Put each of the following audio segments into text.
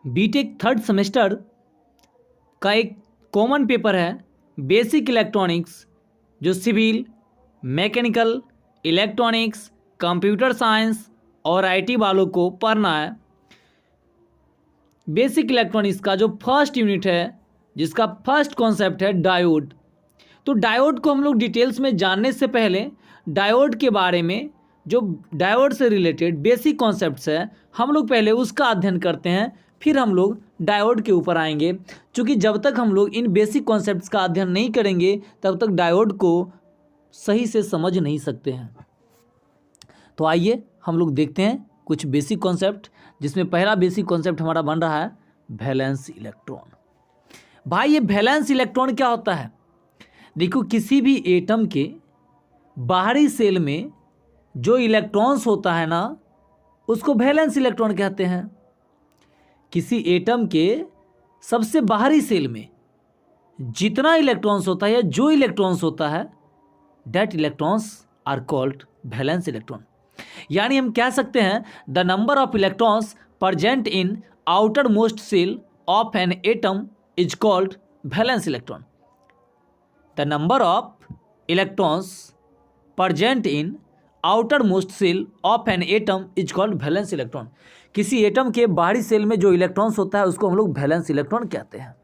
BTech third semester का एक common paper है बेसिक इलेक्ट्रॉनिक्स, जो civil, mechanical, electronics, computer science और आईटी वालों को पढ़ना है। बेसिक इलेक्ट्रॉनिक्स का जो फर्स्ट यूनिट है, जिसका फर्स्ट कॉन्सेप्ट है डायोड। तो डायोड को हम लोग डिटेल्स में जानने से पहले डायोड के बारे में, जो डायोड से रिलेटेड बेसिक कॉन्सेप्ट्स है, हम लोग पहले उसका अध्ययन करते हैं, फिर हम लोग डायोड के ऊपर आएंगे। क्योंकि जब तक हम लोग इन बेसिक कॉन्सेप्ट्स का अध्ययन नहीं करेंगे तब तक डायोड को सही से समझ नहीं सकते हैं। तो आइए हम लोग देखते हैं कुछ बेसिक कॉन्सेप्ट, जिसमें पहला बेसिक कॉन्सेप्ट हमारा बन रहा है वैलेंस इलेक्ट्रॉन। भाई ये वैलेंस इलेक्ट्रॉन क्या होता है? देखो, किसी भी एटम के बाहरी सेल में जो इलेक्ट्रॉन्स होता है ना, उसको वैलेंस इलेक्ट्रॉन कहते हैं। किसी एटम के सबसे बाहरी सेल में जितना इलेक्ट्रॉन्स होता है या जो इलेक्ट्रॉन्स होता है, that electrons are called valence electron. यानी हम कह सकते हैं the number of electrons present in outer most shell of an atom is called valence electron. The number of electrons present in outer most shell of an atom is called valence electron. किसी atom के बाहरी cell में जो electrons होता है उसको हम लोग वैलेंस इलेक्ट्रॉन कहते हैं।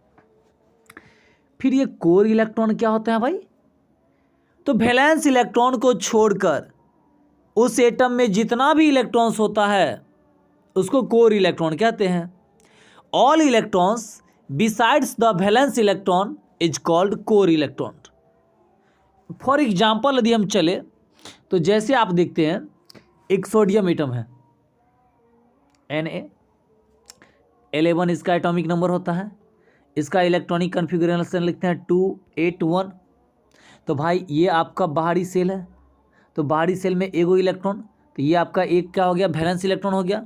फिर ये कोर इलेक्ट्रॉन क्या होते हैं भाई? तो वैलेंस इलेक्ट्रॉन को छोड़कर उस एटम में जितना भी इलेक्ट्रॉन्स होता है उसको कोर इलेक्ट्रॉन कहते हैं। All electrons besides the valence electron is called core electron. For example यदि हम चले तो जैसे आप देखते हैं एक सोडियम एटम है Na11, इसका एटॉमिक नंबर होता है। इसका इलेक्ट्रॉनिक कन्फिगरेशन लिखते हैं 281। तो भाई ये आपका बाहरी सेल है, तो बाहरी सेल में एगो इलेक्ट्रॉन, तो ये आपका एक क्या हो गया? वैलेंस इलेक्ट्रॉन हो गया।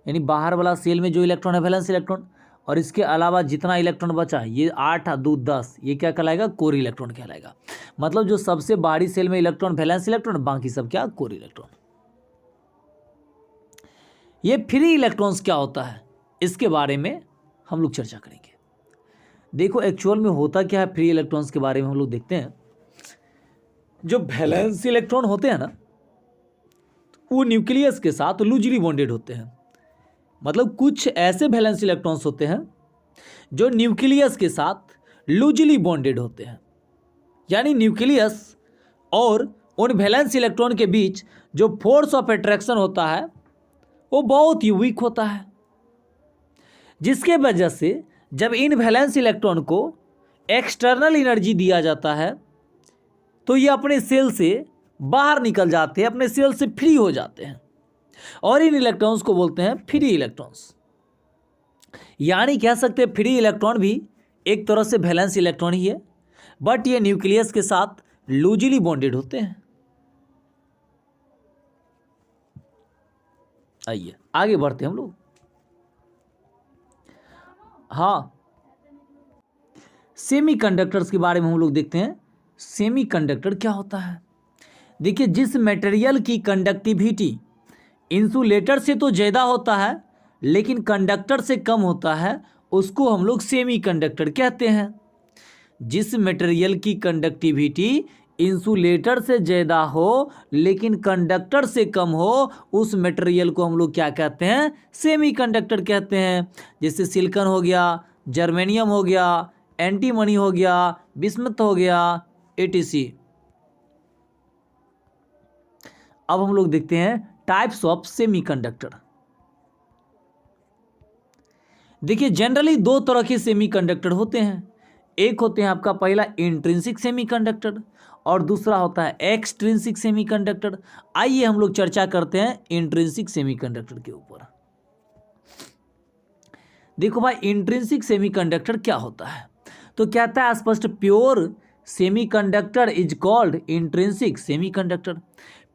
यानी बाहर वाला सेल में जो इलेक्ट्रॉन है वैलेंस इलेक्ट्रॉन, और इसके अलावा जितना इलेक्ट्रॉन बचा है, ये 8 2 10, ये क्या कहलाएगा? कोर इलेक्ट्रॉन कहलाएगा। मतलब जो सबसे बाहरी सेल में इलेक्ट्रॉन वैलेंस इलेक्ट्रॉन, बाकी सब क्या? Core electron. ये फ्री इलेक्ट्रॉन्स क्या होता है, इसके बारे में हम लोग चर्चा करेंगे। देखो एक्चुअल में होता क्या है फ्री इलेक्ट्रॉन्स के बारे में हम लोग देखते हैं। जो वैलेंस इलेक्ट्रॉन होते हैं ना, वो न्यूक्लियस के साथ लूजली बॉन्डेड होते हैं। मतलब कुछ ऐसे वैलेंस इलेक्ट्रॉन्स होते हैं जो न्यूक्लियस के साथ लूजली बॉन्डेड होते हैं। यानी न्यूक्लियस और उन वैलेंस इलेक्ट्रॉन के बीच जो फोर्स ऑफ अट्रैक्शन होता है वो बहुत ही वीक होता है, जिसके वजह से जब इन वैलेंस इलेक्ट्रॉन को एक्सटर्नल एनर्जी दिया जाता है तो ये अपने सेल से बाहर निकल जाते हैं, अपने सेल से फ्री हो जाते हैं, और इन इलेक्ट्रॉन्स को बोलते हैं फ्री इलेक्ट्रॉन्स। यानी कह सकते हैं फ्री इलेक्ट्रॉन भी एक तरह से वैलेंस इलेक्ट्रॉन ही है, बट ये न्यूक्लियस के साथ लूजली बॉन्डेड होते हैं। आइए आगे बढ़ते हैं हम लोग। हाँ, सेमीकंडक्टर्स के बारे में हम लोग देखते हैं। सेमीकंडक्टर क्या होता है? देखिए, जिस मटेरियल की कंडक्टिविटी इंसुलेटर से तो ज़्यादा होता है लेकिन कंडक्टर से कम होता है, उसको हम लोग सेमीकंडक्टर कहते हैं। जिस मटेरियल की कंडक्टिविटी इंसुलेटर से ज़्यादा हो लेकिन कंडक्टर से कम हो, उस मटेरियल को हम लोग क्या कहते हैं? सेमीकंडक्टर कहते हैं। जैसे सिलिकॉन हो गया, जर्मेनियम हो गया, एंटीमनी हो गया, बिस्मथ हो गया, etc। अब हम लोग देखते हैं टाइप्स ऑफ सेमीकंडक्टर। देखिए, जनरली दो तरह के सेमीकंडक्टर होते हैं। एक होते हैं आपका पहला इंट्रिंसिक सेमीकंडक्टर और दूसरा होता है एक्सट्रिंसिक सेमीकंडक्टर। आइए हम लोग चर्चा करते हैं इंट्रिंसिक सेमीकंडक्टर के ऊपर। देखो भाई, इंट्रिंसिक सेमीकंडक्टर क्या होता है? तो कहता है स्पष्ट, pure semiconductor is called intrinsic semiconductor.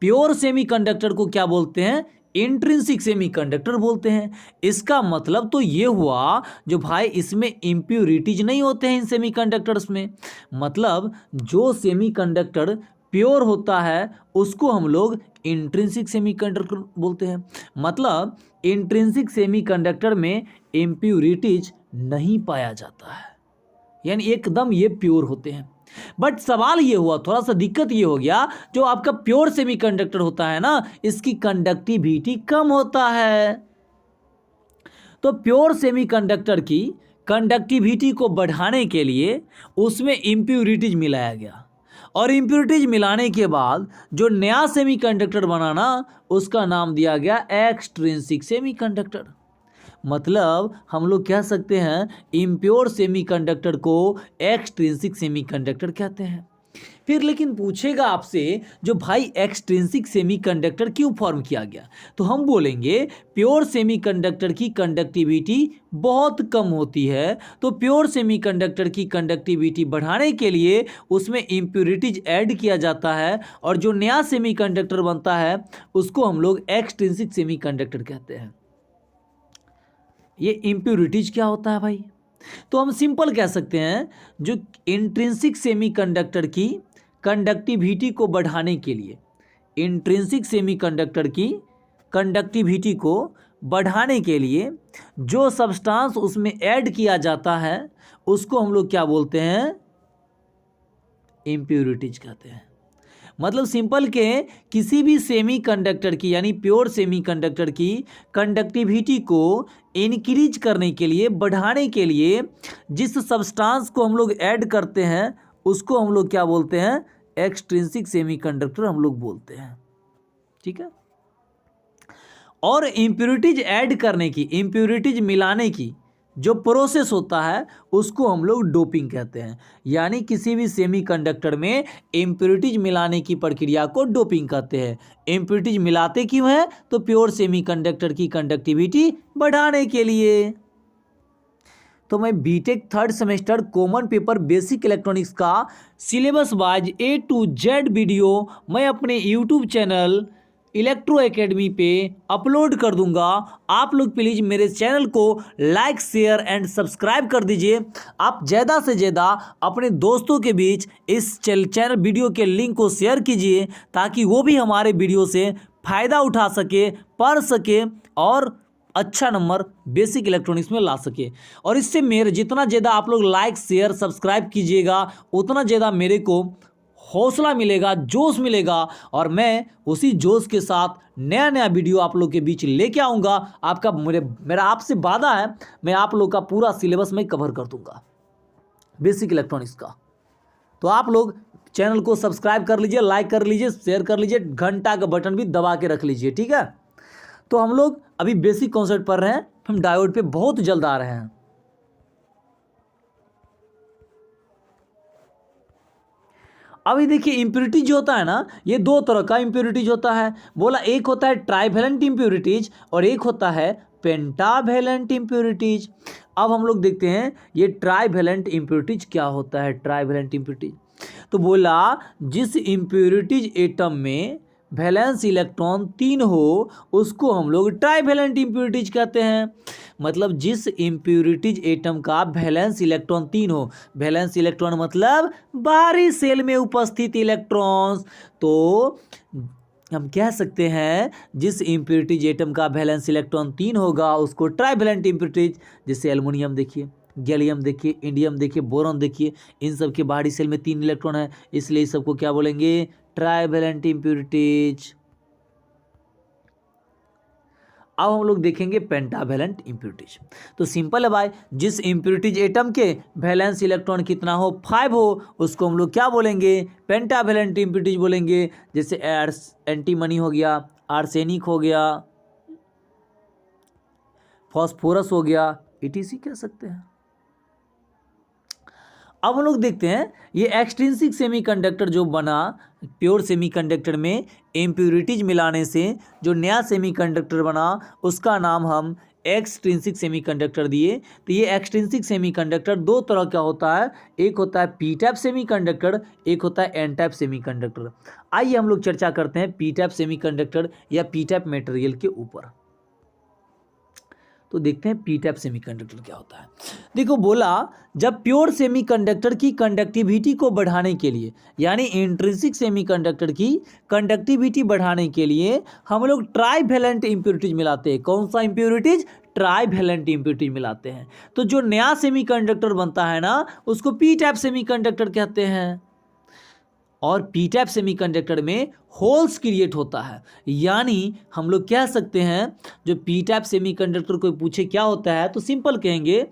Pure semiconductor को क्या बोलते हैं? इंट्रिंसिक सेमीकंडक्टर बोलते हैं। इसका मतलब तो ये हुआ जो भाई इसमें इम्प्यूरिटीज नहीं होते हैं इन सेमीकंडक्टर्स में। मतलब जो सेमीकंडक्टर प्योर होता है उसको हम लोग इंट्रिंसिक सेमीकंडक्टर बोलते हैं। मतलब इंट्रिंसिक सेमीकंडक्टर में इम्प्यूरिटीज नहीं पाया जाता है, यानी एकदम ये प्योर होते हैं। बट सवाल ये हुआ, थोड़ा सा दिक्कत ये हो गया, जो आपका प्योर सेमीकंडक्टर होता है ना, इसकी कंडक्टिविटी कम होता है। तो प्योर सेमीकंडक्टर की कंडक्टिविटी को बढ़ाने के लिए उसमें इम्प्यूरिटीज मिलाया गया, और इम्प्यूरिटीज मिलाने के बाद जो नया सेमीकंडक्टर बना ना, उसका नाम दिया गया एक्सट्रिंसिक सेमीकंडक्टर। मतलब हम लोग कह सकते हैं इम्प्योर सेमीकंडक्टर को एक्सट्रिंसिक सेमीकंडक्टर कहते हैं। फिर लेकिन पूछेगा आपसे, जो भाई एक्सट्रिंसिक सेमीकंडक्टर क्यों फॉर्म किया गया, तो हम बोलेंगे प्योर सेमीकंडक्टर की कंडक्टिविटी बहुत कम होती है, तो प्योर सेमीकंडक्टर की कंडक्टिविटी बढ़ाने के लिए उसमें इम्प्यूरिटीज ऐड किया जाता है, और जो नया सेमीकंडक्टर बनता है उसको हम लोग एक्सट्रिंसिक सेमीकंडक्टर कहते हैं। ये इम्प्यूरिटीज क्या होता है भाई, तो हम सिंपल कह सकते हैं जो इंट्रिंसिक सेमीकंडक्टर की कंडक्टिविटी को बढ़ाने के लिए, इंट्रिंसिक सेमीकंडक्टर की कंडक्टिविटी को बढ़ाने के लिए जो सब्सटेंस उसमें ऐड किया जाता है उसको हम लोग क्या बोलते हैं, इम्प्यूरिटीज कहते हैं। मतलब सिंपल के किसी भी सेमीकंडक्टर की यानी प्योर सेमीकंडक्टर की कंडक्टिविटी को इंक्रीज करने के लिए, बढ़ाने के लिए जिस सब्सटेंस को हम लोग ऐड करते हैं उसको हम लोग क्या बोलते हैं, एक्सट्रिंसिक सेमीकंडक्टर हम लोग बोलते हैं। ठीक है। और इम्प्यूरिटीज ऐड करने की, इम्प्यूरिटीज मिलाने की जो प्रोसेस होता है उसको हम लोग डोपिंग कहते हैं। यानी किसी भी सेमीकंडक्टर में इम्प्यूरिटीज मिलाने की प्रक्रिया को डोपिंग कहते हैं। इम्प्यूरिटीज मिलाते क्यों हैं, तो प्योर सेमीकंडक्टर की कंडक्टिविटी बढ़ाने के लिए। तो मैं BTech third semester common paper basic electronics का syllabus wise A to Z video मैं अपने यूट्यूब चैनल इलेक्ट्रो एकेडमी पे अपलोड कर दूंगा। आप लोग प्लीज़ मेरे चैनल को लाइक, शेयर एंड सब्सक्राइब कर दीजिए। आप ज़्यादा से ज़्यादा अपने दोस्तों के बीच इस चैनल वीडियो के लिंक को शेयर कीजिए, ताकि वो भी हमारे वीडियो से फ़ायदा उठा सके, पढ़ सके और अच्छा नंबर बेसिक इलेक्ट्रॉनिक्स में ला सके। और इससे मेरे जितना ज़्यादा आप लोग लाइक, शेयर, सब्सक्राइब कीजिएगा उतना ज़्यादा मेरे को हौसला मिलेगा, जोश मिलेगा, और मैं उसी जोश के साथ नया नया वीडियो आप लोग के बीच लेके आऊँगा। आपका मेरा आपसे वादा है, मैं आप लोग का पूरा सिलेबस में कवर कर दूँगा बेसिक इलेक्ट्रॉनिक्स का। तो आप लोग चैनल को सब्सक्राइब कर लीजिए, लाइक कर लीजिए, शेयर कर लीजिए, घंटा का बटन भी दबा के रख लीजिए। ठीक है। तो हम लोग अभी बेसिक कॉन्सेप्ट पढ़ रहे हैं, हम डायोड पे बहुत जल्द आ रहे हैं। अभी देखिए इम्प्यूरिटीज जो होता है ना, ये दो तरह का इम्प्यूरिटीज होता है। बोला एक होता है ट्राइवेलेंट इम्प्यूरिटीज और एक होता है पेंटावेलेंट इम्प्यूरिटीज। अब हम लोग देखते हैं ये ट्राइवेलेंट इम्प्यूरिटीज क्या होता है। ट्राइवेलेंट इम्प्यूरिटीज तो बोला जिस इम्प्यूरिटीज एटम में वैलेंस इलेक्ट्रॉन 3 हो उसको हम लोग ट्राइवेलेंट इम्प्यूरिटीज कहते हैं। मतलब जिस इम्प्यूरिटीज एटम का वैलेंस इलेक्ट्रॉन 3 हो, वैलेंस इलेक्ट्रॉन मतलब बाहरी सेल में उपस्थित इलेक्ट्रॉन्स, तो हम कह सकते हैं जिस इम्प्यूरिटीज एटम का वैलेंस इलेक्ट्रॉन 3 होगा उसको ट्राइवेलेंट इम्प्यूरिटीज। जैसे एल्युमिनियम देखिए, गैलियम देखिए, इंडियम देखिए, बोरॉन देखिए, इन सब के बाहरी सेल में 3 इलेक्ट्रॉन है, इसलिए इस सबको क्या बोलेंगे, ट्राइवेलेंट इम्प्यूरिटीज। अब हम लोग देखेंगे पेंटावेलेंट इम्प्यूरिटीज। तो सिंपल है भाई, जिस इम्प्यूरिटीज एटम के वैलेंस इलेक्ट्रॉन कितना हो, 5 हो, उसको हम लोग क्या बोलेंगे, पेंटावेलेंट इम्प्यूरिटीज बोलेंगे। जैसे एंटीमनी हो गया, आर्सेनिक हो गया, फॉस्फोरस हो गया, ETC कह सकते हैं। अब हम लोग देखते हैं ये एक्सट्रिंसिक सेमीकंडक्टर जो बना प्योर सेमीकंडक्टर में इम्प्यूरिटीज मिलाने से जो नया सेमीकंडक्टर बना उसका नाम हम एक्सट्रिंसिक सेमीकंडक्टर दिए। तो ये एक्सट्रिंसिक सेमीकंडक्टर दो तरह का होता है, एक होता है P टाइप सेमीकंडक्टर, एक होता है N टाइप सेमीकंडक्टर। आइए हम लोग चर्चा करते हैं P टाइप सेमीकंडक्टर या P टाइप मटेरियल के ऊपर। तो देखते हैं पी टाइप सेमीकंडक्टर क्या होता है। देखो बोला जब प्योर सेमीकंडक्टर की कंडक्टिविटी को बढ़ाने के लिए, यानी इंट्रिंसिक सेमीकंडक्टर की कंडक्टिविटी बढ़ाने के लिए हम लोग ट्राईवैलेंट इंप्योरिटीज मिलाते हैं। कौन सा इंप्योरिटीज? ट्राईवैलेंट इंप्योरिटीज मिलाते हैं। तो जो नया सेमीकंडक्टर बनता है ना, उसको पी टाइप सेमीकंडक्टर कहते हैं। और पी टाइप सेमीकंडक्टर में होल्स क्रिएट होता है, यानी हम लोग कह सकते हैं जो पी टाइप सेमीकंडक्टर कोई पूछे क्या होता है तो सिंपल कहेंगे,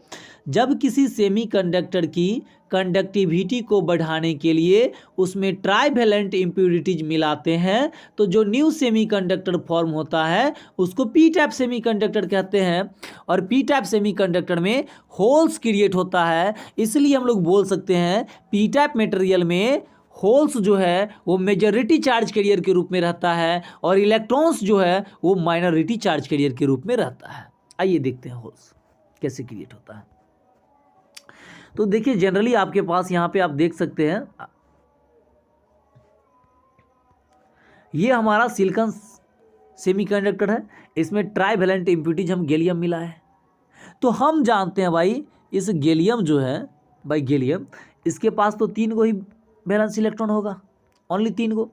जब किसी सेमीकंडक्टर की कंडक्टिविटी को बढ़ाने के लिए उसमें ट्राईवैलेंट इंप्योरिटीज मिलाते हैं तो जो न्यू सेमीकंडक्टर फॉर्म होता है उसको पी टाइप सेमीकंडक्टर कहते हैं। और पी टाइप सेमीकंडक्टर में होल्स क्रिएट होता है, इसलिए हम लोग बोल सकते हैं पी टाइप मटेरियल में होल्स जो है वो मेजॉरिटी चार्ज कैरियर के रूप में रहता है और इलेक्ट्रॉन्स जो है वो माइनॉरिटी चार्ज कैरियर के रूप में रहता है। आइए देखते हैं होल्स कैसे क्रिएट होता है। तो देखिए जनरली आपके पास यहाँ पे आप देख सकते हैं ये हमारा सिलिकॉन सेमीकंडक्टर है, इसमें ट्राईवैलेंट इंप्योरिटीज हम गैलियम मिला है। तो हम जानते हैं भाई इस गैलियम जो है, भाई गैलियम इसके पास तो 3 गो ही वैलेंस इलेक्ट्रॉन होगा, ओनली 3 गो।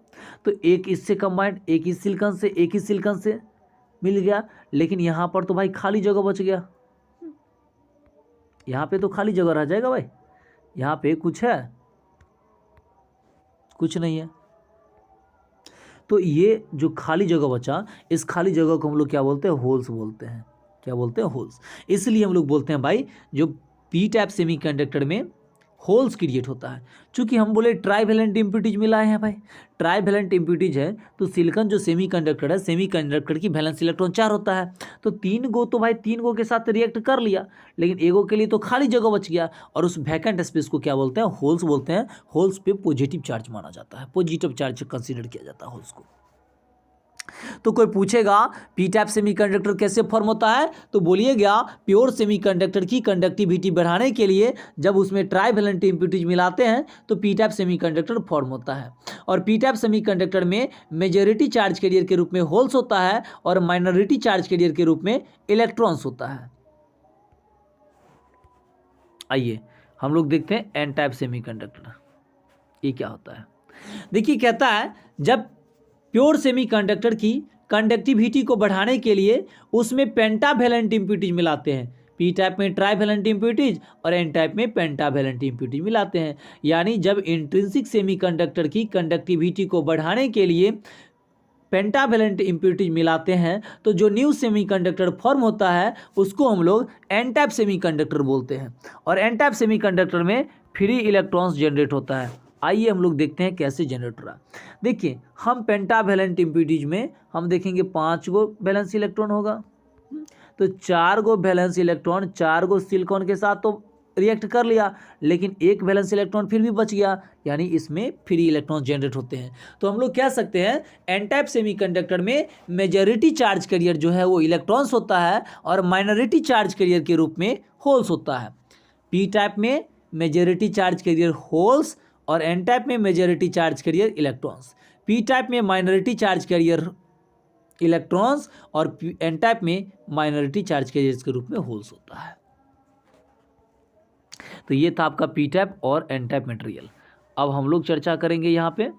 तो एक इससे कंबाइंड, एक इस सिलिकॉन से, एक इस सिलिकॉन से मिल गया। लेकिन यहाँ पर तो भाई खाली जगह बच गया, यहाँ पे तो खाली जगह रह जाएगा भाई, यहाँ पे कुछ है? कुछ नहीं है। तो ये जो खाली जगह बचा, इस खाली जगह को हम लोग क्या बोलते हैं? होल्स बोलते हैं। क्या बोलते हैं? होल्स। इसलिए हम लोग बोलते हैं भाई जो पी टाइप सेमीकंडक्टर में होल्स क्रिएट होता है। चूंकि हम बोले ट्राईवैलेंट इंप्योरिटीज मिला है भाई, ट्राईवैलेंट इंप्योरिटीज है तो सिलिकॉन जो सेमीकंडक्टर है, सेमीकंडक्टर की वैलेंस इलेक्ट्रॉन 4 होता है। तो 3 गो तो भाई 3 गो के साथ रिएक्ट कर लिया, लेकिन एगो के लिए तो खाली जगह बच गया और उस वैकेंट स्पेस को क्या बोलते हैं? होल्स बोलते हैं। होल्स पे पॉजिटिव चार्ज माना जाता है, पॉजिटिव चार्ज कंसीडर किया जाता है होल्स को। तो कोई पूछेगा पी टाइप सेमीकंडक्टर कैसे फॉर्म होता है, तो बोलिएगा प्योर सेमीकंडक्टर की कंडक्टिविटी बढ़ाने के लिए जब उसमें ट्राईवैलेंट इंप्योरिटीज मिलाते हैं तो पी टाइप सेमीकंडक्टर फॉर्म होता है। और पी टाइप सेमीकंडक्टर में मेजॉरिटी चार्ज कैरियर के रूप में होल्स होता है और माइनॉरिटी चार्ज कैरियर के रूप में इलेक्ट्रॉन्स होता है। आइए हम लोग देखते हैं एन टाइप सेमीकंडक्टर, ये क्या होता है। देखिए कहता है जब प्योर सेमीकंडक्टर की कंडक्टिविटी को बढ़ाने के लिए उसमें पेंटावैलेंट इंप्योरिटीज मिलाते हैं। पी टाइप में ट्राईवैलेंट इंप्योरिटीज और एन टाइप में पेंटावैलेंट इंप्योरिटीज मिलाते हैं। यानी जब इंट्रिंसिक सेमीकंडक्टर की कंडक्टिविटी को बढ़ाने के लिए पेंटावैलेंट इंप्योरिटीज मिलाते हैं तो जो न्यू सेमीकंडक्टर फॉर्म होता है उसको हम लोग एन टाइप सेमीकंडक्टर बोलते हैं। और एन टाइप सेमीकंडक्टर में फ्री इलेक्ट्रॉन्स जनरेट होता है। आइए हम लोग देखते हैं कैसे जनरेट हो रहा है। देखिए हम पेंटावैलेंट इंप्योरिटीज में हम देखेंगे 5 गो वैलेंस इलेक्ट्रॉन होगा, तो 4 गो वैलेंस इलेक्ट्रॉन 4 गो सिलिकॉन के साथ तो रिएक्ट कर लिया, लेकिन एक वैलेंस इलेक्ट्रॉन फिर भी बच गया, यानी इसमें फ्री इलेक्ट्रॉन जनरेट होते हैं। तो हम लोग कह सकते हैं एन टाइप सेमीकंडक्टर में मेजॉरिटी चार्ज कैरियर जो है वो इलेक्ट्रॉन्स होता है और माइनॉरिटी चार्ज कैरियर के रूप में होल्स होता है। पी टाइप में मेजॉरिटी चार्ज कैरियर होल्स और एन टाइप में majority charge carrier electrons. P type में माइनॉरिटी चार्ज कैरियर इलेक्ट्रॉन्स और एन टाइप में माइनॉरिटी चार्ज कैरियर्स के रूप में होल्स होता है। तो ये था आपका पी टाइप और एन टाइप मटेरियल। अब हम लोग चर्चा करेंगे यहाँ पे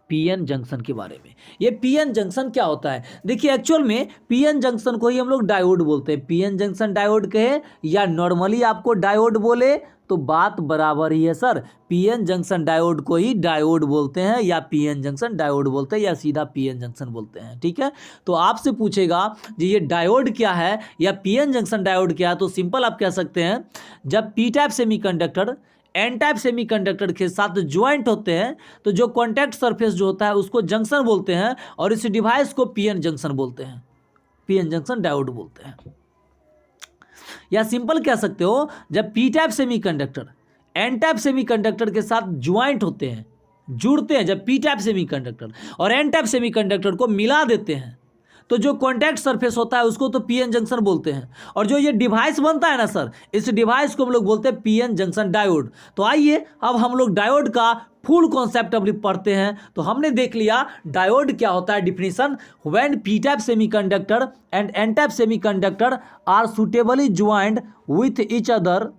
पीएन जंक्शन के बारे में। ये पीएन जंक्शन क्या होता है? देखिए एक्चुअल में पीएन जंक्शन को ही हम लोग डायोड बोलते हैं। पीएन जंक्शन डायोड कहे या नॉर्मली आपको डायोड बोले तो बात बराबर ही है सर। पीएन जंक्शन डायोड को ही डायोड बोलते हैं या पीएन जंक्शन डायोड बोलते हैं या सीधा पीएन जंक्शन बोलते हैं, ठीक है। तो आपसे पूछेगा जी ये डायोड क्या है या पीएन जंक्शन डायोड क्या है, तो सिंपल आप कह सकते हैं जब P type semiconductor N type semiconductor के साथ ज्वाइंट होते हैं तो जो कॉन्टैक्ट सरफेस जो होता है उसको जंक्शन बोलते हैं और इस डिवाइस को पीएन जंक्शन बोलते हैं, पीएन जंक्शन डायोड बोलते हैं। या सिंपल कह सकते हो जब P type semiconductor N type semiconductor के साथ ज्वाइंट होते हैं, जुड़ते हैं, जब पी टाइप सेमीकंडक्टर और एन टाइप सेमीकंडक्टर को मिला देते हैं तो जो कॉन्टैक्ट सरफेस होता है उसको तो पीएन जंक्शन बोलते हैं, और जो ये डिवाइस बनता है ना सर, इस डिवाइस को हम लोग बोलते हैं पीएन जंक्शन डायोड। तो आइए अब हम लोग डायोड का फुल कॉन्सेप्ट अभी पढ़ते हैं। तो हमने देख लिया डायोड क्या होता है, definition, when P type semiconductor and N type semiconductor are suitably joined with each other,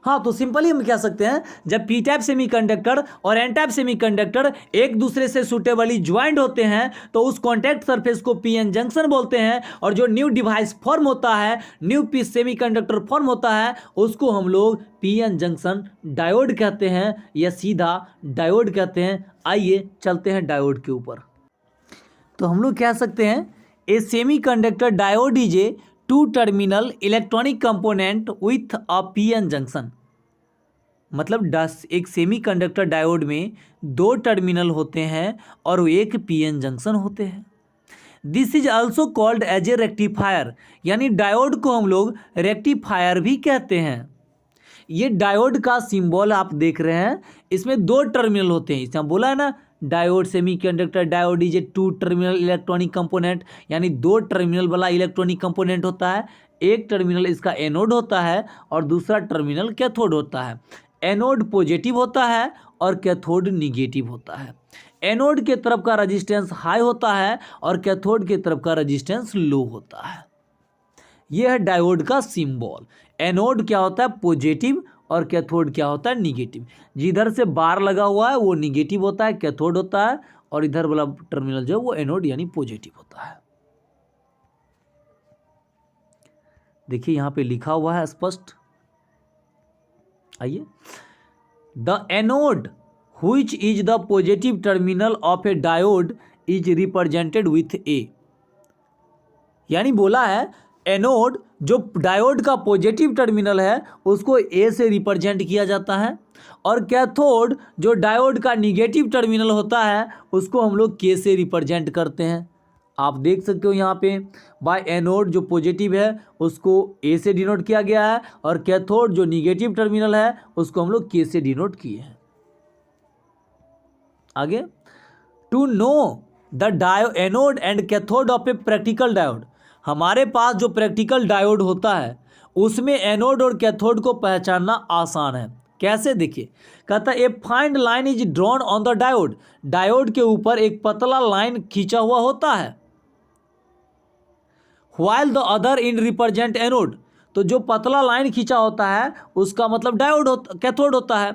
हाँ तो सिंपली हम कह सकते हैं जब पी टाइप सेमीकंडक्टर और एन टाइप सेमीकंडक्टर एक दूसरे से सुटेबली ज्वाइंट होते हैं तो उस कॉन्टैक्ट सरफेस को पीएन जंक्शन बोलते हैं, और जो न्यू डिवाइस फॉर्म होता है, न्यू पी सेमीकंडक्टर फॉर्म होता है, उसको हम लोग पीएन जंक्शन डायोड कहते हैं या सीधा डायोड कहते हैं। आइए चलते हैं डायोड के ऊपर। तो हम लोग कह सकते हैं a semiconductor diode is a two terminal electronic component with a PN junction. मतलब एक सेमीकंडक्टर डायोड में दो टर्मिनल होते हैं और एक पीएन जंक्शन होते हैं। This is also called as a rectifier, यानी डायोड को हम लोग रेक्टिफायर भी कहते हैं। ये डायोड का सिंबल आप देख रहे हैं, इसमें दो टर्मिनल होते हैं। इसमें बोला है ना diode semiconductor diode is a two terminal electronic component, यानी दो टर्मिनल वाला इलेक्ट्रॉनिक कंपोनेंट होता है। एक टर्मिनल इसका एनोड होता है और दूसरा टर्मिनल कैथोड होता है। एनोड पॉजिटिव होता है और कैथोड निगेटिव होता है। एनोड के तरफ का रेजिस्टेंस हाई होता है और कैथोड के तरफ का रेजिस्टेंस लो होता है। यह है डायोड का सिंबल। एनोड क्या होता है, पॉजिटिव, और कैथोड क्या होता है, निगेटिव। जिधर से बार लगा हुआ है वो निगेटिव होता है, कैथोड होता है, और इधर वाला टर्मिनल जो है वो एनोड यानी पॉजिटिव होता है। देखिए यहां पे लिखा हुआ है स्पष्ट। आइए, the anode which is the positive terminal of a diode is represented with A, यानी बोला है एनोड जो डायोड का पॉजिटिव टर्मिनल है उसको ए से रिप्रेजेंट किया जाता है, और कैथोड जो डायोड का निगेटिव टर्मिनल होता है उसको हम लोग के से रिप्रेजेंट करते हैं। आप देख सकते हो यहाँ पे बाय एनोड जो पॉजिटिव है उसको ए से डिनोट किया गया है, और कैथोड जो निगेटिव टर्मिनल है उसको हम लोग के से डिनोट किए हैं। आगे, to know the anode and cathode of a practical diode, हमारे पास जो प्रैक्टिकल डायोड होता है उसमें एनोड और कैथोड को पहचानना आसान है। कैसे, देखिए, कहता है a fine line is drawn on the diode, diode के ऊपर एक पतला लाइन खींचा हुआ होता है। While the other in represent anode, तो जो पतला लाइन खींचा होता है उसका मतलब डायोड कैथोड होता है।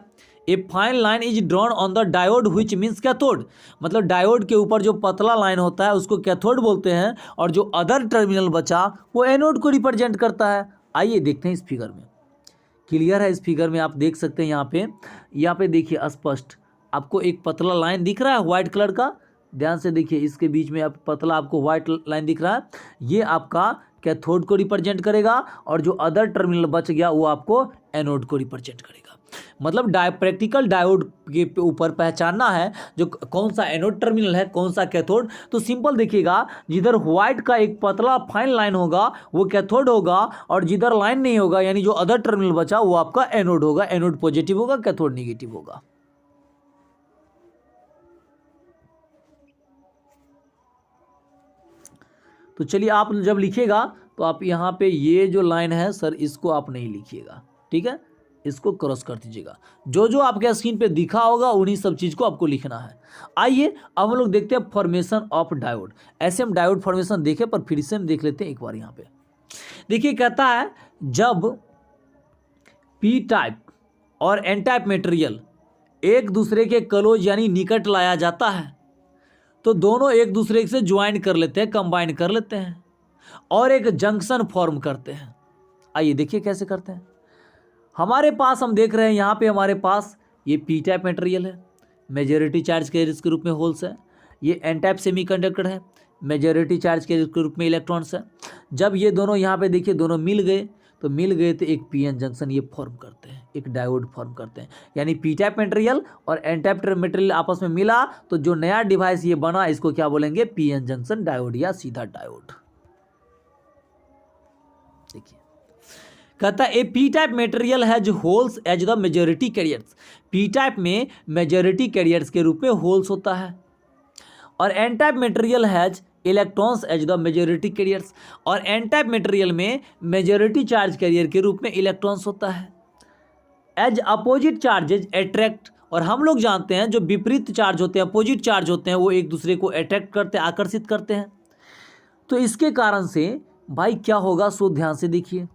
A fine line is drawn on the diode which means cathode, मतलब डायोड के ऊपर जो पतला लाइन होता है उसको कैथोड बोलते हैं, और जो अदर टर्मिनल बचा वो एनोड को रिप्रेजेंट करता है। आइए देखते हैं इस फिगर में। क्लियर है, इस फिगर में आप देख सकते हैं यहाँ पे देखिए स्पष्ट आपको एक पतला लाइन दिख रहा है व्हाइट कलर का। ध्यान से देखिए, इसके बीच में आप पतला आपको व्हाइट लाइन दिख रहा है, ये आपका कैथोड को रिप्रेजेंट करेगा, और जो अदर टर्मिनल बच गया वो आपको एनोड को रिप्रेजेंट करेगा। मतलब प्रैक्टिकल डायोड के ऊपर पहचानना है जो कौन सा एनोड टर्मिनल है कौन सा कैथोड, तो सिंपल देखिएगा, जिधर व्हाइट का एक पतला फाइन लाइन होगा वो कैथोड होगा, और जिधर लाइन नहीं होगा यानी जो अदर टर्मिनल बचा वो आपका एनोड होगा। एनोड पॉजिटिव होगा, कैथोड निगेटिव होगा। तो चलिए, आप जब लिखिएगा तो आप यहाँ पे ये जो लाइन है सर इसको आप नहीं लिखिएगा, ठीक है, इसको क्रॉस कर दीजिएगा। जो जो आपके स्क्रीन पे दिखा होगा उन्हीं सब चीज़ को आपको लिखना है। आइए अब हम लोग देखते हैं फॉर्मेशन ऑफ डायोड। ऐसे हम डायोड फॉर्मेशन देखे, पर फिर से हम देख लेते हैं एक बार। यहाँ पे देखिए, कहता है जब पी टाइप और एन टाइप मटेरियल एक दूसरे के क्लोज यानी निकट लाया जाता है तो दोनों एक दूसरे से ज्वाइन कर लेते हैं, कंबाइन कर लेते हैं, और एक जंक्शन फॉर्म करते हैं। आइए देखिए कैसे करते हैं। हमारे पास हम देख रहे हैं यहाँ पे हमारे पास ये पी टाइप मटेरियल है, मेजॉरिटी चार्ज कैरियर्स के रूप में होल्स है। ये एन टाइप सेमीकंडक्टर है, मेजॉरिटी चार्ज कैरियर के रूप में इलेक्ट्रॉन्स है। जब ये दोनों यहाँ पे देखिए दोनों मिल गए तो एक पीएन जंक्शन ये फॉर्म करते हैं, एक डायोड फॉर्म करते हैं। यानी पी टाइप मटेरियल और एन टाइप मटेरियल आपस में मिला तो जो नया डिवाइस ये बना इसको क्या बोलेंगे, पीएन जंक्शन डायोड या सीधा डायोड। देखिए कहता है a P type material has holes as the majority carriers. P type में मेजोरिटी कैरियर्स के रूप में होल्स होता है, और N type material has electrons as the majority carriers, और एन टाइप मेटेरियल में मेजोरिटी चार्ज कैरियर के रूप में इलेक्ट्रॉन्स होता है। एज अपोजिट चार्जेज अट्रैक्ट, और हम लोग जानते हैं जो विपरीत चार्ज होते हैं, अपोजिट चार्ज होते हैं, वो एक दूसरे को अट्रैक्ट करते हैं, आकर्षित करते हैं। तो इसके कारण से भाई क्या होगा, सो ध्यान से देखिए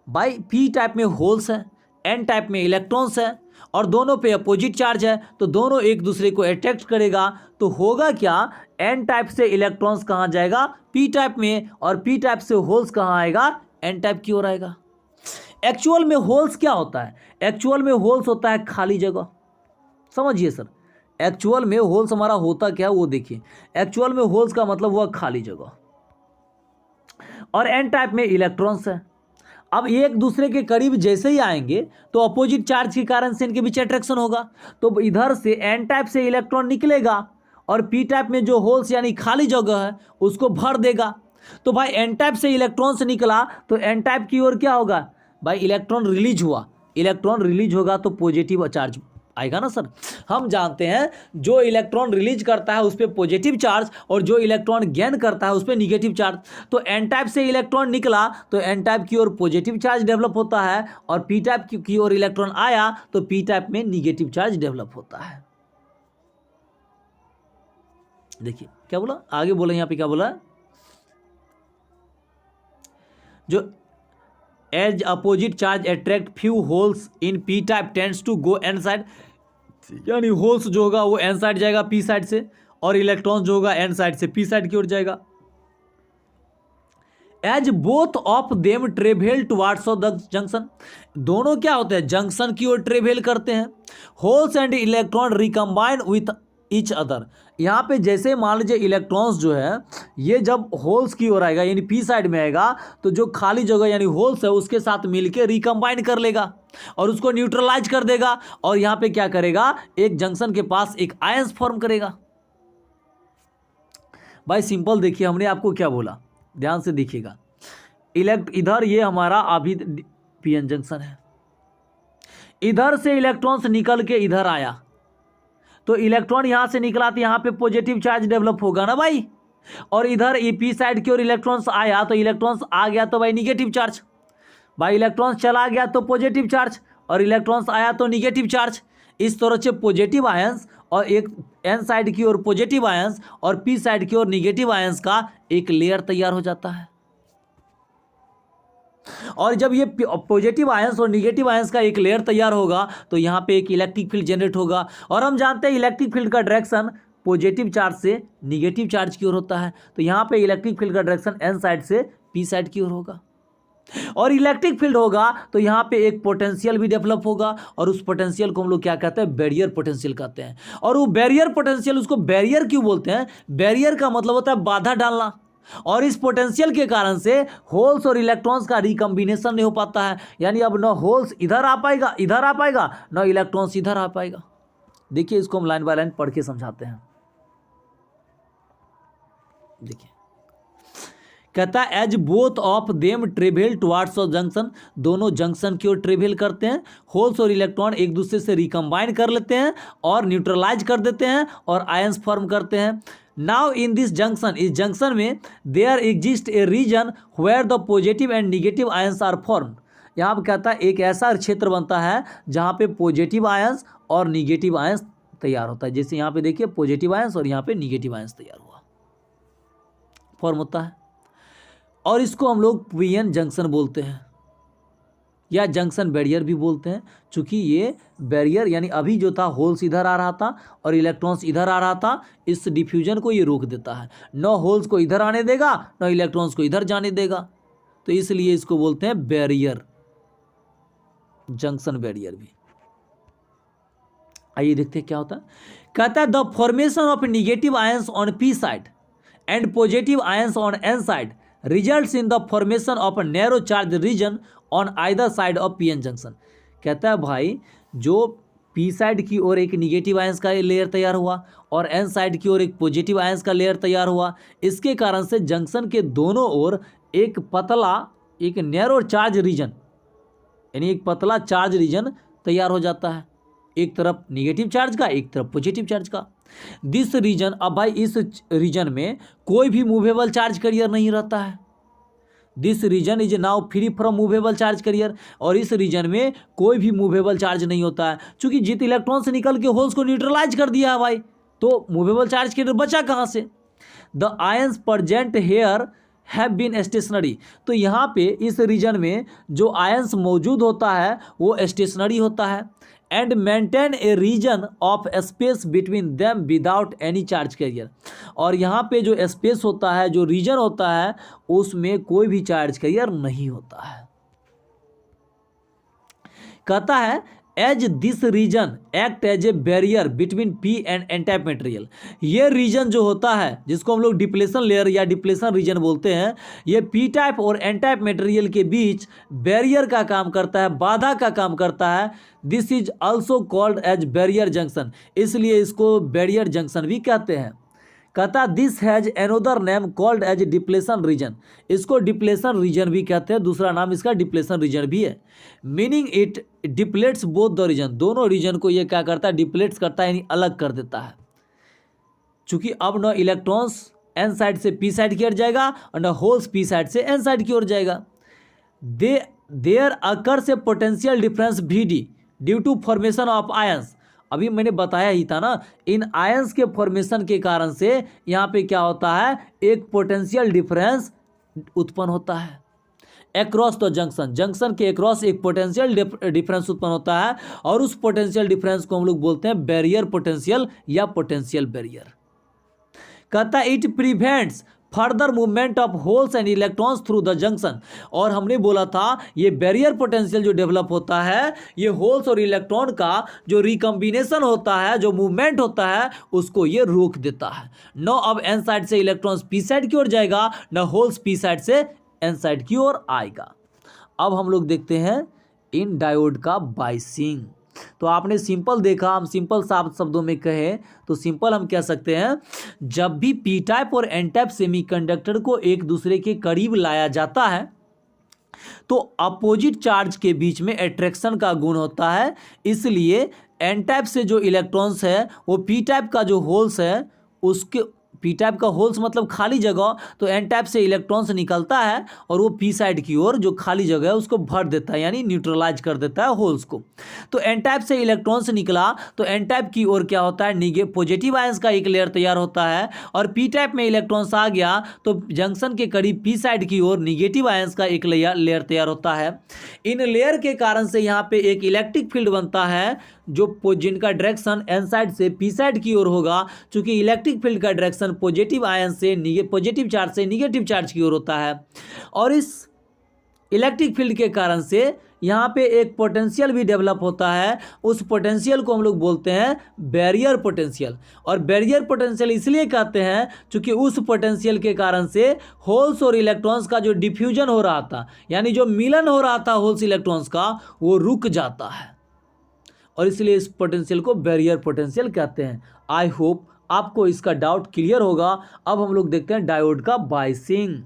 भाई, पी टाइप में होल्स है, एन टाइप में इलेक्ट्रॉन्स है, और दोनों पे अपोजिट चार्ज है, तो दोनों एक दूसरे को अट्रैक्ट करेगा। तो होगा क्या, एन टाइप से इलेक्ट्रॉन्स कहाँ जाएगा, पी टाइप में, और पी टाइप से होल्स कहाँ आएगा, एन टाइप की ओर आएगा। एक्चुअल में होल्स क्या होता है, एक्चुअल में होल्स होता है खाली जगह। समझिए सर, एक्चुअल में होल्स हमारा होता क्या है वो देखिए। एक्चुअल में होल्स का मतलब हुआ खाली जगह, और एन टाइप में इलेक्ट्रॉन्स है। अब एक दूसरे के करीब जैसे ही आएंगे तो अपोजिट चार्ज के कारण से इनके बीच अट्रैक्शन होगा, तो इधर से एन टाइप से इलेक्ट्रॉन निकलेगा और पी टाइप में जो होल्स यानी खाली जगह है उसको भर देगा। तो भाई एन टाइप से इलेक्ट्रॉन से निकला तो एन टाइप की ओर क्या होगा भाई, इलेक्ट्रॉन रिलीज हुआ, इलेक्ट्रॉन रिलीज होगा तो पॉजिटिव चार्ज आएगा ना सर। हम जानते हैं जो इलेक्ट्रॉन रिलीज करता है उस पर पॉजिटिव चार्ज, और जो इलेक्ट्रॉन गेन करता है उस पर निगेटिव चार्ज। तो एन टाइप से इलेक्ट्रॉन निकला तो एन टाइप की ओर पॉजिटिव चार्ज डेवलप होता है, और पी टाइप की ओर इलेक्ट्रॉन आया तो पी टाइप में निगेटिव चार्ज डेवलप होता है। देखिए क्या बोला, आगे बोला, यहाँ पे क्या बोला, जो as opposite charge attract few holes in P type tends to go N side, यानी होल्स जो होगा वो एन साइड जाएगा पी साइड से, और इलेक्ट्रॉन जो होगा एन साइड से पी साइड की ओर जाएगा। As both of them travel towards the junction, दोनों क्या होते हैं, जंक्शन की ओर ट्रेवल करते हैं। Holes and electron recombine with each other, यहाँ पे जैसे मान लीजिए इलेक्ट्रॉन्स जो है ये जब होल्स की ओर आएगा यानी पी साइड में आएगा तो जो खाली जगह यानी होल्स है उसके साथ मिलके रिकम्बाइन कर लेगा और उसको न्यूट्रलाइज कर देगा, और यहाँ पे क्या करेगा, एक जंक्शन के पास एक आयंस फॉर्म करेगा। भाई सिंपल देखिए, हमने आपको क्या बोला, ध्यान से देखिएगा। इधर ये हमारा अभी पीएन जंक्शन है, इधर से इलेक्ट्रॉन्स निकल के इधर आया तो इलेक्ट्रॉन यहां से निकला तो यहां पे पॉजिटिव चार्ज डेवलप होगा ना भाई, और इधर पी साइड की ओर इलेक्ट्रॉन्स आया तो इलेक्ट्रॉन्स आ गया तो भाई निगेटिव चार्ज, भाई इलेक्ट्रॉन्स चला गया तो पॉजिटिव चार्ज, और इलेक्ट्रॉन्स आया तो निगेटिव चार्ज। इस तरह से पॉजिटिव आयंस और एक एन साइड की ओर पॉजिटिव आयंस और पी साइड की ओर निगेटिव आयंस का एक लेयर तैयार हो जाता है। और जब ये पॉजिटिव आयंस और निगेटिव आयंस का एक लेयर तैयार होगा तो यहाँ पे एक इलेक्ट्रिक फील्ड जनरेट होगा, और हम जानते हैं इलेक्ट्रिक फील्ड का डायरेक्शन पॉजिटिव चार्ज से निगेटिव चार्ज की ओर होता है, तो यहाँ पे इलेक्ट्रिक फील्ड का डायरेक्शन एन साइड से पी साइड की ओर होगा। और इलेक्ट्रिक फील्ड होगा तो यहाँ पे एक पोटेंशियल भी डेवलप होगा, और उस पोटेंशियल को हम लोग क्या कहते हैं, बैरियर पोटेंशियल कहते हैं। और वो बैरियर पोटेंशियल, उसको बैरियर क्यों बोलते हैं, बैरियर का मतलब होता है बाधा डालना, और इस पोटेंशियल के कारण से होल्स और इलेक्ट्रॉन्स का रिकम्बिनेशन नहीं हो पाता है, यानी अब न होल्स इधर आ पाएगा न इलेक्ट्रॉन्स इधर आ पाएगा। देखिए इसको हम लाइन बाय लाइन पढ़ के समझाते हैं। देखिए कहता है as both of them travel towards junction, दोनों जंक्शन की ओर ट्रेवल करते हैं। होल्स और इलेक्ट्रॉन एक दूसरे से रिकम्बाइन कर लेते हैं और न्यूट्रलाइज कर देते हैं और आयंस फॉर्म करते हैं। नाउ इन दिस जंक्शन, इस जंक्शन में there exist a region where the positive and negative ions are formed. यहाँ पर कहता है एक ऐसा क्षेत्र बनता है जहाँ पे पॉजिटिव आयंस और निगेटिव आयंस तैयार होता है। जैसे यहाँ पे देखिए पॉजिटिव आयंस और यहाँ पे निगेटिव आयंस तैयार हुआ, फॉर्म होता है, और इसको हम लोग पीएन जंक्शन बोलते हैं या जंक्शन बैरियर भी बोलते हैं। चूंकि ये बैरियर यानी अभी जो था होल्स इधर आ रहा था और इलेक्ट्रॉन्स इधर आ रहा था, इस डिफ्यूजन को ये रोक देता है, न होल्स को इधर आने देगा न इलेक्ट्रॉन्स को इधर जाने देगा, तो इसलिए इसको बोलते हैं बैरियर, जंक्शन बैरियर भी। आइए देखते हैं क्या होता है। कहता है the formation of negative ions on P side and positive ions on an side results in the formation of a narrow charge region on either side of pn junction। कहता है भाई जो पी साइड की ओर एक negative ions का layer तैयार हुआ और एन साइड की ओर एक पॉजिटिव आयंस का लेयर तैयार हुआ, इसके कारण से जंक्शन के दोनों ओर एक पतला एक नैरो चार्ज रीजन यानी एक पतला चार्ज रीजन तैयार हो जाता है, एक तरफ निगेटिव चार्ज का, एक तरफ पॉजिटिव चार्ज का। दिस रीजन, अब भाई इस रीजन में कोई भी मूवेबल चार्ज कैरियर नहीं रहता है। This region is now free from movable charge carrier, और इस रीजन में कोई भी मूवेबल चार्ज नहीं होता है, क्योंकि जित इलेक्ट्रॉन से निकल के होल्स को न्यूट्रलाइज कर दिया है भाई, तो मूवेबल चार्ज कैरियर बचा कहाँ से। The ions present here have been stationary, तो यहाँ पे इस रीजन में जो आयंस मौजूद होता है वो स्टेशनरी होता है, and maintain a region of space between them without any charge carrier, और यहाँ पे जो स्पेस होता है, जो रीजन होता है, उसमें कोई भी चार्ज कैरियर नहीं होता है। कहता है as this region act as a barrier between P and N type material, ये रीजन जो होता है जिसको हम लोग डिप्लेशन लेयर या डिप्लेशन रीजन बोलते हैं, ये पी टाइप और एन टाइप मटेरियल के बीच बैरियर का काम करता है, बाधा का काम करता है। This is also called as barrier junction, इसलिए इसको बैरियर जंक्शन भी कहते हैं। कहता this has another name called as depletion region, इसको डिप्लेशन रीजन भी कहते हैं, दूसरा नाम इसका डिप्लेशन रीजन भी है। Meaning it depletes both the region, दोनों रीजन को ये क्या करता है, डिप्लेट्स करता है, यानी अलग कर देता है। चूंकि अब न इलेक्ट्रॉन्स एन साइड से पी साइड की ओर जाएगा और न होल्स पी साइड से एन साइड की ओर जाएगा। There occurs a potential difference Vd due to formation of ions, अभी मैंने बताया ही था ना, इन आयंस के फॉर्मेशन के कारण से यहाँ पे क्या होता है, एक पोटेंशियल डिफरेंस उत्पन्न होता है अक्रॉस द जंक्शन, जंक्शन के अक्रॉस एक पोटेंशियल डिफरेंस उत्पन्न होता है, और उस पोटेंशियल डिफरेंस को हम लोग बोलते हैं बैरियर पोटेंशियल या पोटेंशियल बैरियर। कहता है it prevents further movement of holes and electrons through the junction, और हमने बोला था ये बैरियर पोटेंशियल जो डेवलप होता है, ये होल्स और इलेक्ट्रॉन का जो रिकम्बिनेशन होता है, जो मूवमेंट होता है, उसको ये रोक देता है। न अब एन साइड से इलेक्ट्रॉन्स पी साइड की ओर जाएगा, न होल्स पी साइड से एन साइड की ओर आएगा। अब हम लोग देखते हैं इन डायोड का बाइसिंग। तो आपने सिंपल देखा, हम सिंपल साफ शब्दों में कहें तो सिंपल हम कह सकते हैं, जब भी पी टाइप और एन टाइप सेमीकंडक्टर को एक दूसरे के करीब लाया जाता है तो अपोजिट चार्ज के बीच में अट्रैक्शन का गुण होता है, इसलिए एन टाइप से जो इलेक्ट्रॉन्स है वो पी टाइप का जो होल्स है उसके, पी टाइप का होल्स मतलब खाली जगह, तो एन टाइप से इलेक्ट्रॉन्स निकलता है और वो पी साइड की ओर जो खाली जगह है उसको भर देता है, यानी न्यूट्रलाइज कर देता है होल्स को। तो एन टाइप से इलेक्ट्रॉन्स निकला तो एन टाइप की ओर क्या होता है, पॉजिटिव आयंस का एक लेयर तैयार होता है, और पी टाइप में इलेक्ट्रॉन्स आ गया तो जंक्शन के करीब पी साइड की ओर निगेटिव आयंस का एक लेयर तैयार होता है। इन लेयर के कारण से यहाँ पे एक इलेक्ट्रिक फील्ड बनता है जिनका डायरेक्शन एन साइड से पी साइड की ओर होगा, क्योंकि इलेक्ट्रिक फील्ड का डायरेक्शन पॉजिटिव आयन से पॉजिटिव चार्ज से निगेटिव चार्ज की ओर होता है। और इस इलेक्ट्रिक फील्ड के कारण से यहाँ पे एक पोटेंशियल भी डेवलप होता है, उस पोटेंशियल को हम लोग बोलते हैं बैरियर पोटेंशियल। और बैरियर पोटेंशियल इसलिए कहते हैं क्योंकि उस पोटेंशियल के कारण से होल्स और इलेक्ट्रॉन्स का जो डिफ्यूजन हो रहा था, यानी जो मिलन हो रहा था होल्स इलेक्ट्रॉन्स का, वो रुक जाता है, और इसलिए इस पोटेंशियल को बैरियर पोटेंशियल कहते हैं। आई होप आपको इसका डाउट क्लियर होगा। अब हम लोग देखते हैं डायोड का बाइसिंग।